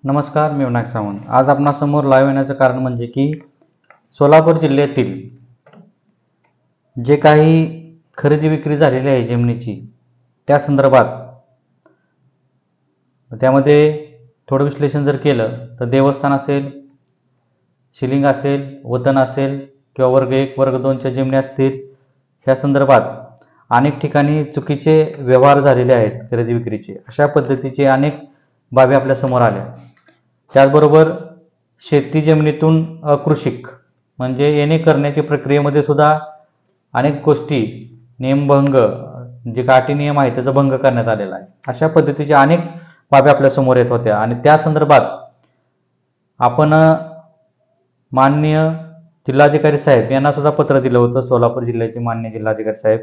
नमस्कार, मी विनायक सावंत. आज आपणासमोर लाईव्ह येण्याचं कारण म्हणजे की सोलापूर जिल्ह्यातील जे काही खरेदी विक्री झालेली आहे जमिनीची त्या संदर्भात त्यामध्ये थोडं विश्लेषण जर केलं तर देवस्थान असेल, शिलिंग असेल, वतन असेल किंवा वर्ग 1 वर्ग 2च्या जमिनी असतील, ह्या संदर्भात अनेक ठिकाणी चुकीचे व्यवहार झालेले आहेत खरेदी विक्रीचे. अशा पद्धतीचे अनेक बाबी आपल्या समोर आल्या. त्याचबरोबर शेती जमिनीतून अकृषिक म्हणजे येणे करण्याच्या प्रक्रियेमध्ये सुद्धा अनेक गोष्टी नियमभंग, जे अटी नियम आहे त्याचा भंग करण्यात आलेला आहे. अशा पद्धतीचे अनेक बाबी आपल्या समोर येत होत्या आणि त्या संदर्भात आपण माननीय जिल्हाधिकारी साहेब यांना सुद्धा पत्र दिलं होतं. सोलापूर जिल्ह्याचे माननीय जिल्हाधिकारी साहेब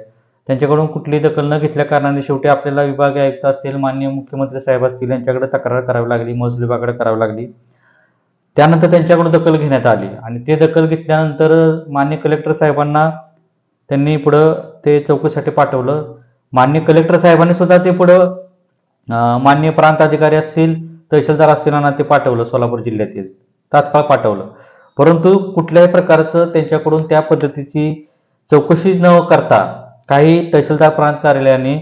त्यांच्याकडून कुठलीही दखल न घेतल्या कारणाने शेवटी आपल्याला विभागीय आयुक्त असेल, माननीय मुख्यमंत्री साहेब असतील यांच्याकडे तक्रार करावी लागली, महसूल विभागाकडे करावी लागली. त्यानंतर त्यांच्याकडून दखल घेण्यात आली आणि ते दखल घेतल्यानंतर माननीय कलेक्टर साहेबांना त्यांनी पुढं ते चौकशीसाठी पाठवलं. माननीय कलेक्टर साहेबांनी सुद्धा ते पुढं माननीय प्रांत अधिकारी असतील, तहसीलदार असतील यांना ते पाठवलं, सोलापूर जिल्ह्यातील तात्काळ पाठवलं. परंतु कुठल्याही प्रकारचं त्यांच्याकडून त्या पद्धतीची चौकशी न करता काही तहसीलदार प्रांत कार्यालयाने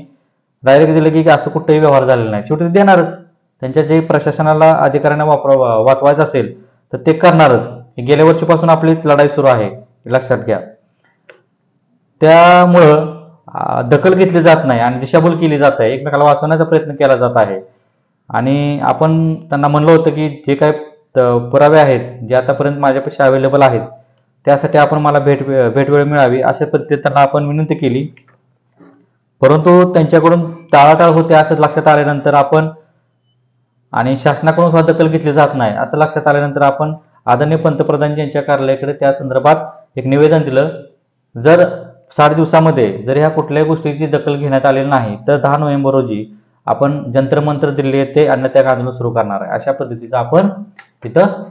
डायरेक्ट दिलं की असं कुठेही व्यवहार झालेला नाही. शेवटी देणारच, त्यांच्या जे प्रशासनाला अधिकाऱ्यांना वाचवायचं असेल तर ते करणारच. गेल्या वर्षीपासून आपली लढाई सुरू आहे, लक्षात घ्या. त्यामुळं दखल घेतली जात नाही आणि दिशाभूल केली जात आहे, एकमेकाला वाचवण्याचा प्रयत्न केला जात आहे. आणि आपण त्यांना म्हणलं होतं की जे काही पुरावे आहेत जे आतापर्यंत माझ्यापाशी अवेलेबल आहेत त्यासाठी आपण मला भेटवेळ मिळावी अशा पद्धतीने त्यांना आपण विनंती केली. परंतु त्यांच्याकडून टाळाटाळ होते असं लक्षात आल्यानंतर आपण आणि शासनाकडून सुद्धा दखल घेतली जात नाही असं लक्षात आल्यानंतर आपण आदरणीय पंतप्रधान यांच्या कार्यालयाकडे त्या संदर्भात एक निवेदन दिलं. जर 60 दिवसामध्ये जर ह्या कुठल्याही गोष्टीची दखल घेण्यात आलेली नाही तर 10 नोव्हेंबर रोजी आपण जंतर मंतर दिल्ली येथे अन्नत्याग आंदोलन सुरू करणार आहे, अशा पद्धतीचं आपण तिथं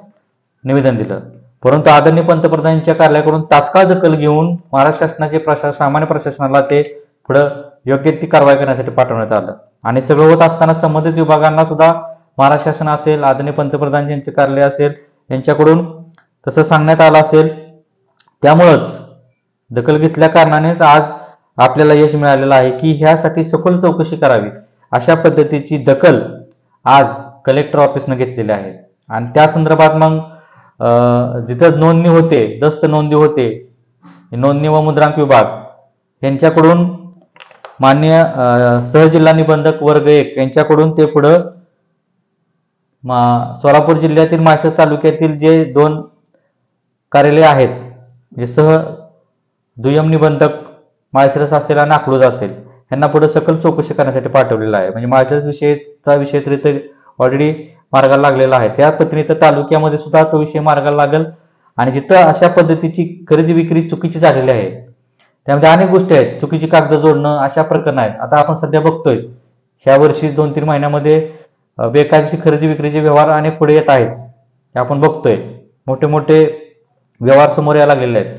निवेदन दिलं. परंतु आदरणीय पंतप्रधानांच्या कार्यालयाकडून तात्काळ दखल घेऊन महाराष्ट्र शासनाचे सामान्य प्रशासनाला ते पुढं योग्य ती कारवाई करण्यासाठी पाठवण्यात आलं. आणि सगळं होत असताना संबंधित विभागांना सुद्धा महाराष्ट्र शासन असेल, आदरणीय पंतप्रधान यांचे कार्यालय असेल यांच्याकडून तसं सांगण्यात आलं असेल. त्यामुळंच दखल घेतल्या कारणानेच आज आपल्याला यश मिळालेलं आहे की ह्यासाठी सखोल चौकशी करावी अशा पद्धतीची दखल आज कलेक्टर ऑफिसनं घेतलेली आहे. आणि त्या संदर्भात मग जिथं नोंदणी होते, दस्त नोंदणी होते, नोंदणी व मुद्रांक विभाग यांच्याकडून माननीय सहजिल्हा निबंधक वर्ग 1 यांच्याकडून ते पुढं सोलापूर जिल्ह्यातील माळशिरस तालुक्यातील जे 2 कार्यालय आहेत म्हणजे दुय्यम निबंधक माळशिरस असेल आणि अकलूज असेल यांना पुढे सकल चौकशी करण्यासाठी पाठवलेलं आहे. म्हणजे माळशिरस विषय तरी तर ऑलरेडी मार्गाला लागलेला आहे, त्या पद्धतीने तालुक्यामध्ये सुद्धा तो विषय मार्गाला लागेल. आणि जिथं अशा पद्धतीची खरेदी विक्री चुकीची झालेली आहे त्यामध्ये अनेक गोष्टी आहेत, चुकीची कागद जोडणं अशा प्रकरण आहेत. आता आपण सध्या बघतोय ह्या वर्षी 2-3 महिन्यामध्ये बेकायदेशीर खरेदी विक्रीचे व्यवहार अनेक पुढे येत आहेत, हे आपण बघतोय. मोठे मोठे व्यवहार समोर यायला लागलेले आहेत.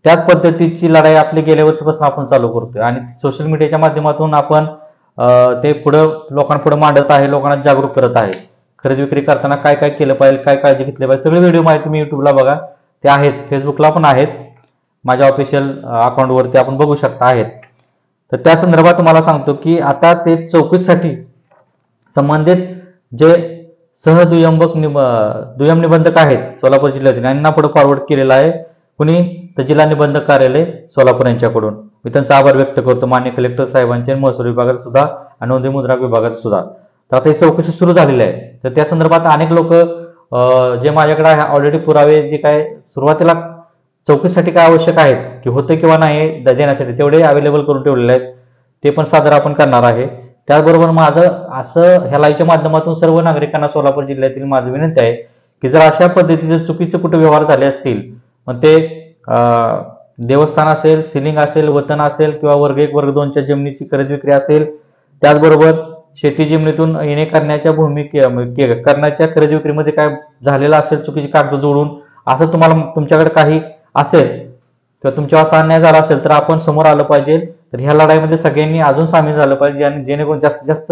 त्याच पद्धतीची लढाई आपली गेल्या वर्षीपासून आपण चालू करतोय आणि सोशल मीडियाच्या माध्यमातून आपण ते पुढं लोकांपुढे मांडत आहे, लोकांना जागरूक करत आहे. खरेदी विक्री करताना काय काय केलं पाहिजे, काय काळजी घेतली पाहिजे, सगळे व्हिडिओ माहिती तुम्ही युट्यूबला बघा, ते आहेत, फेसबुकला पण आहेत, माझ्या ऑफिशियल अकाउंटवरती आपण बघू शकता आहेत. तर त्या संदर्भात तुम्हाला सांगतो की आता ते चौकशीसाठी संबंधित जे दुय्यम निबंधक आहेत सोलापूर जिल्ह्यातील यांना पुढे फॉरवर्ड केलेला आहे. कुणी तर जिल्हा निबंधक कार्यालय सोलापूर यांच्याकडून. मी त्यांचा आभार व्यक्त करतो, मान्य कलेक्टर साहेबांचे, महसूल विभागात सुद्धा आणि नोंदणी मुद्रांक विभागात सुद्धा. तर आता ही चौकशी सुरू झालेली आहे. तर त्या संदर्भात अनेक लोक जे माझ्याकडे ऑलरेडी पुरावे जे काय सुरुवातीला चौकशीसाठी काय आवश्यक आहेत की होतं किंवा नाही देण्यासाठी तेवढे अवेलेबल करून ठेवलेले आहेत, ते पण सादर आपण करणार आहे. त्याचबरोबर माझं असं ह्या लाईव्हच्या माध्यमातून सर्व नागरिकांना सोलापूर जिल्ह्यातील माझी विनंती आहे की जर अशा पद्धतीचे चुकीचे कुठे व्यवहार झाले असतील, मग ते देवस्थान असेल, सिलिंग असेल, वतन असेल किंवा वर्ग 1 वर्ग 2च्या जमिनीची खरेदी विक्री असेल, त्याचबरोबर शेती जमिनीतून येणे करण्याच्या करण्याच्या खरेदी विक्रीमध्ये काय झालेलं असेल चुकीची कागद जोडून, असं तुम्हाला तुमच्याकडे काही असेल किंवा तुमच्यावर असा अन्याय झाला असेल तर आपण समोर आलं पाहिजे. तर ह्या लढाईमध्ये सगळ्यांनी अजून सामील झालं पाहिजे आणि जेणेकरून जास्तीत जास्त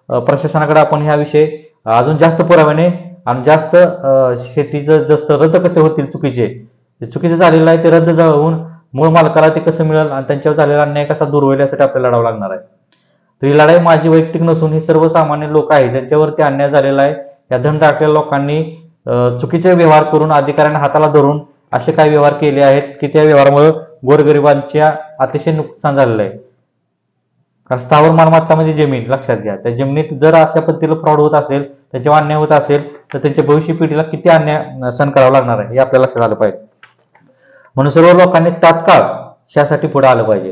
प्रशासनाकडे आपण ह्याविषयी अजून जास्त पुराव्याने आणि जास्त शेतीचं जास्त रद्द कसे होतील चुकीचे, जे चुकीचं झालेलं आहे ते रद्द होऊन मूळ मालकाला ते कसं मिळेल आणि त्यांच्यावर झालेला अन्याय कसा दूर होईल यासाठी आपल्याला लढावं लागणार आहे. तर ही लढाई माझी वैयक्तिक नसून ही सर्वसामान्य लोक आहेत ज्यांच्यावरती अन्याय झालेला आहे. या धनदाटलेल्या लोकांनी चुकीचे व्यवहार करून अधिकाऱ्यांना हाताला धरून असे काही व्यवहार केले आहेत की त्या व्यवहारामुळे गोरगरिबांच्या अतिशय नुकसान झालेलं आहे. कारण स्थावर मालमत्तामध्ये जमीन लक्षात घ्या, त्या जमिनीत जर अशा पद्धतीला फ्रॉड होत असेल, त्याच्यावर अन्याय होत असेल तर त्यांच्या भविष्य पिढीला किती अन्याय सहन करावा लागणार आहे हे आपल्याला लक्षात आलं पाहिजे. म्हणून सर्व लोकांनी तात्काळ यासाठी पुढे आलं पाहिजे.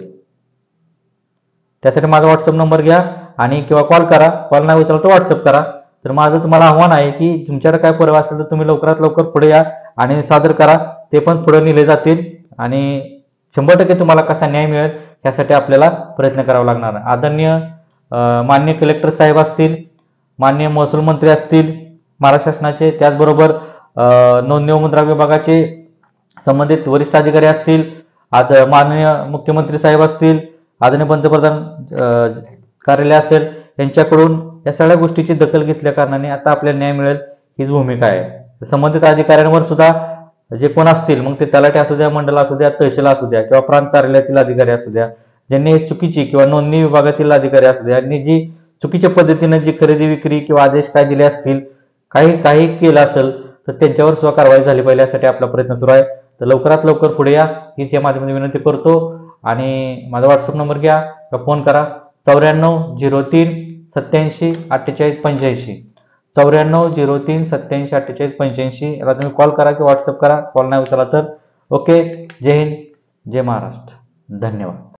त्यासाठी माझा व्हॉट्सअप नंबर घ्या आणि किंवा कॉल करा. कॉल नाही उचलला तर व्हॉट्सअप करा. तर माझं तुम्हाला आव्हान आहे की तुमच्याकडे काय पुरावा असेल तर तुम्ही लवकरात लवकर पुढे या आणि सादर करा. ते पण पुढे नेले जातील आणि 100% तुम्हाला कसा न्याय मिळेल यासाठी आपल्याला प्रयत्न करावा लागणार आहे. आदरणीय माननीय कलेक्टर साहेब असतील, माननीय महसूल मंत्री असतील महाराष्ट्र शासनाचे, त्याचबरोबर नोंदणी व मुद्रा विभागाचे संबंधित वरिष्ठ अधिकारी असतील, माननीय मुख्यमंत्री साहेब असतील, आदरणीय पंतप्रधान कार्यालय असेल, यांच्याकडून या सगळ्या गोष्टीची दखल घेतल्या कारणाने आता आपल्याला न्याय मिळेल हीच भूमिका आहे. संबंधित अधिकाऱ्यांवर सुद्धा जे कोण असतील, मग ते तलाठी असू द्या, मंडळ असू द्या, तहसील असू द्या किंवा प्रांत कार्यालयातील अधिकारी असू द्या, ज्यांनी चुकीची किंवा नोंदणी विभागातील अधिकारी असू द्या, यांनी जी चुकीच्या पद्धतीने जी खरेदी विक्री किंवा आदेश काय दिले असतील, काही केलं असेल तर त्यांच्यावर सुद्धा कारवाई झाली पाहिजे यासाठी आपला प्रयत्न सुरू आहे. तर लवकरात लवकर पुढे या हीच या माध्यमातून विनंती करतो. आणि माझा व्हॉट्सअप नंबर घ्या किंवा फोन करा 9403 87 48 85 9403 87 48 85. याला तुम्ही कॉल करा किंवा व्हॉट्सअप करा. कॉल नाही उचलला तर ओके. जय हिंद, जय महाराष्ट्र. धन्यवाद.